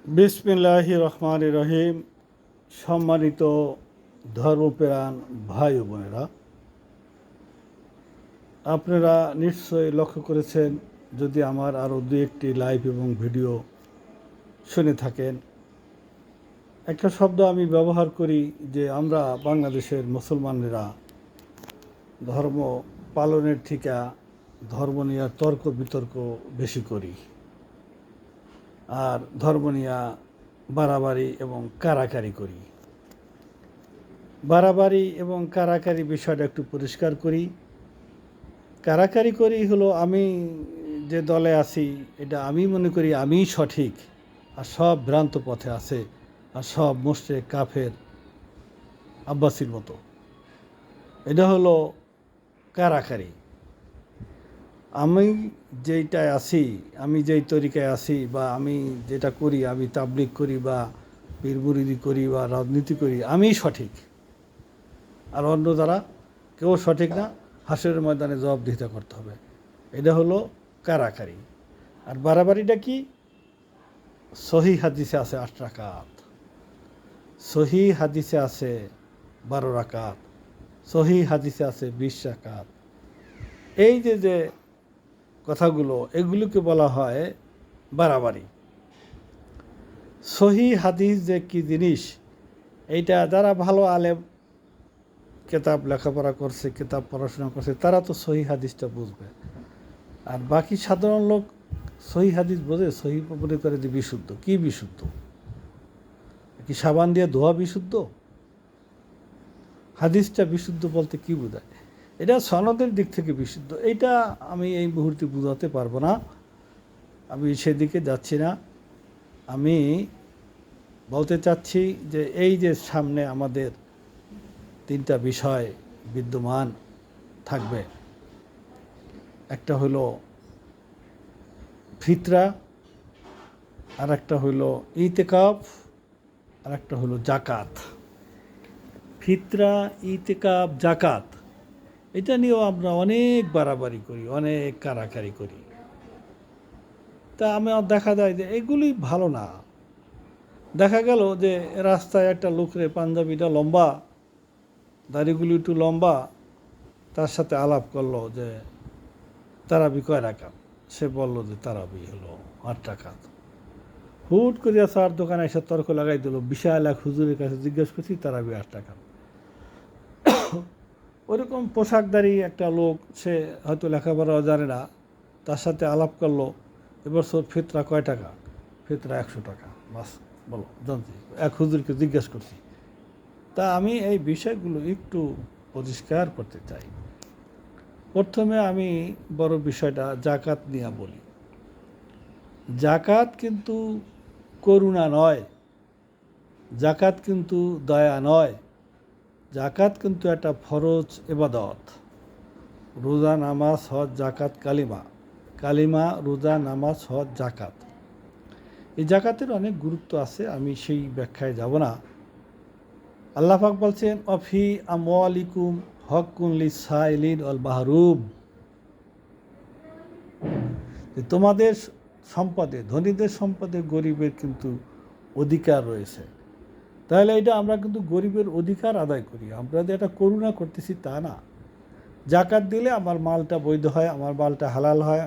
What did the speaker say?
বিসমিল্লাহির রহমানির রহিম। সম্মানিত ধর্মপ্রাণ ভাই ও বোনেরা, আপনারা নিশ্চয়ই লক্ষ্য করেছেন, যদি আমার আরও দু একটি লাইভ এবং ভিডিও শুনে থাকেন, একটা শব্দ আমি ব্যবহার করি যে আমরা বাংলাদেশের মুসলমানেরা ধর্ম পালনের থেকে ধর্ম নিয়ে তর্ক বিতর্ক বেশি করি, আর ধর্ম নিয়ে বাড়াবাড়ি এবং কারাকারি করি। বাড়াবাড়ি এবং কারাকারি বিষয়টা একটু পরিষ্কার করি। কারাকারি করি হলো, আমি যে দলে আছি এটা আমি মনে করি আমিই সঠিক, আর সব ভ্রান্ত পথে আছে, আর সব মুশরিক কাফের আব্বাসির মতো। এটা হলো কারাকারি। আমি যেইটায় আছি, আমি যেই তরিকায় আছি, বা আমি যেটা করি, আমি তাবলিগ করি বা পীর মুরিদি করি বা রাজনীতি করি, আমিই সঠিক, আর অন্য দ্বারা কেউ সঠিক না। হাসরের ময়দানে জবাবদিহিতা করতে হবে। এটা হলো কারাকারি। আর বাড়াবাড়িটা কি? সহি হাদিসে আছে 8 রাকাত, সহি হাদিসে আছে 12 রাকাত, সহি হাদিসে আছে 20 রাকাত। এই যে যে কথাগুলো, এগুলোকে বলা হয় বাড়াবাড়ি। সহি হাদিস যে কি জিনিস, এইটা যারা ভালো আলেম, কিতাব লেখাপড়া করছে, কিতাব পড়াশোনা করছে, তারা তো সহি হাদিসটা বুঝবে। আর বাকি সাধারণ লোক সহি হাদিস বোঝে, সহি মনে করে যে বিশুদ্ধ। কি বিশুদ্ধ? কি সাবান দিয়ে ধোয়া বিশুদ্ধ? হাদিসটা বিশুদ্ধ বলতে কি বোঝায়? এটা সনদের দিক থেকে বিশুদ্ধ। এইটা আমি এই মুহূর্তে বোঝাতে পারবো না, আমি সেদিকে যাচ্ছি না। আমি বলতে চাচ্ছি যে এই যে সামনে আমাদের 3টা বিষয় বিদ্যমান থাকবে। একটা হলো ফিতরা, আর একটা হলো ইতিকাফ, আর একটা হলো জাকাত। ফিতরা, ইতিকাফ, জাকাত, এটা নিয়েও আমরা অনেক বাড়াবাড়ি করি, অনেক কারাকারি করি। তা আমার দেখা যায় যে এগুলি ভালো না। দেখা গেল যে রাস্তায় একটা লোকরে, পাঞ্জাবিটা লম্বা, দাড়িগুলি একটু লম্বা, তার সাথে আলাপ করলো যে তারাবি কয় রাকাত। সে বললো যে তারাবি হলো 8 রাকাত। হুট করে চার দোকানে এসে তর্ক লাগাই দিল। বিশাল এক হুজুরের কাছে জিজ্ঞেস করছি, তারাবি 8 রাকাত। ওরকম পোশাকদারি একটা লোক, সে হয়তো লেখাপড়াও জানে না, তার সাথে আলাপ করলো, এবছর ফিতরা কয় টাকা? ফিতরা 100 টাকা। বাস, বলো জানছি। এক হুজুরকে জিজ্ঞেস করছি। তা আমি এই বিষয়গুলো একটু পরিষ্কার করতে চাই। প্রথমে আমি বড় বিষয়টা জাকাত নিয়ে বলি। জাকাত কিন্তু করুণা নয়, জাকাত কিন্তু দয়া নয়, জাকাত কিন্তু একটা ফরজ ইবাদত। রোজা, নামাজ, হজ, জাকাত, কালিমা। কালিমা, রোজা, নামাজ, হজ, জাকাত। এই জাকাতের অনেক গুরুত্ব আছে, আমি সেই ব্যাখ্যায় যাব না। আল্লাহ পাক বলছেন, অফি আমওয়ালিকুম হক্কুন লিসাইলিন ওয়াল মাহরুম। তোমাদের সম্পদে, ধনীদের সম্পদে গরিবের কিন্তু অধিকার রয়েছে। তাহলে এটা আমরা কিন্তু গরিবের অধিকার আদায় করি, আমরা যে এটা করুণা করতেছি তা না। জাকাত দিলে আমার মালটা বৈধ হয়, আমার মালটা হালাল হয়।